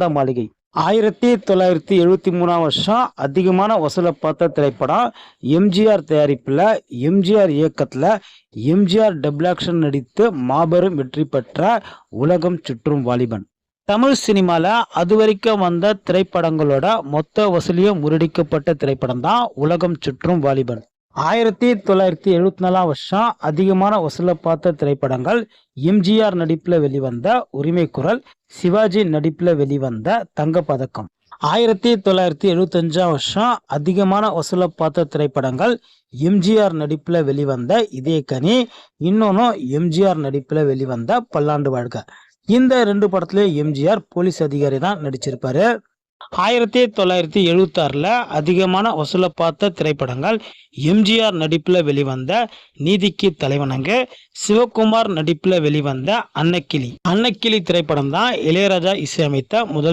வசந்த மாளிகை. 1973 வருஷம் அதிகமான வசூலை பார்த்த திரைப்படம். எம்ஜிஆர் தயாரிப்புல, எம்ஜிஆர் இயக்கத்துல, எம்ஜிஆர் டபுள் ஆக்ஷன் நடித்து மாபெரும் வெற்றி பெற்ற உலகம் சுற்றும் வாலிபன். தமிழ் சினிமால அதுவரைக்கும் வந்த திரைப்படங்களோட மொத்த வசூலியும் முறியடிக்கப்பட்ட திரைப்படம் தான் உலகம் சுற்றும் வாலிபன். 1974 வருஷம் அதிகமான வசூலை பார்த்த திரைப்படங்கள் எம்ஜிஆர் நடிப்புல வெளிவந்த உரிமை குரல், சிவாஜி நடிப்புல வெளிவந்த தங்கப்பதக்கம். 1975 வருஷம் அதிகமான வசூலை பார்த்த திரைப்படங்கள் எம்ஜிஆர் நடிப்புல வெளிவந்த இதயக்கனி, இன்னொன்னு எம்ஜிஆர் நடிப்புல வெளிவந்த பல்லாண்டு வாழ்க. இந்த 2 படத்துலயும் எம்ஜிஆர் போலீஸ் அதிகாரி தான் நடிச்சிருப்பாரு. 1976 அதிகமான வசூலை பார்த்த திரைப்படங்கள் எம்ஜிஆர் நடிப்புல வெளிவந்த நீதிக்கு தலைவணங்க, சிவகுமார் நடிப்புல வெளிவந்த அன்னக்கிளி திரைப்படம் தான் இளையராஜா இசையமைத்த முதல்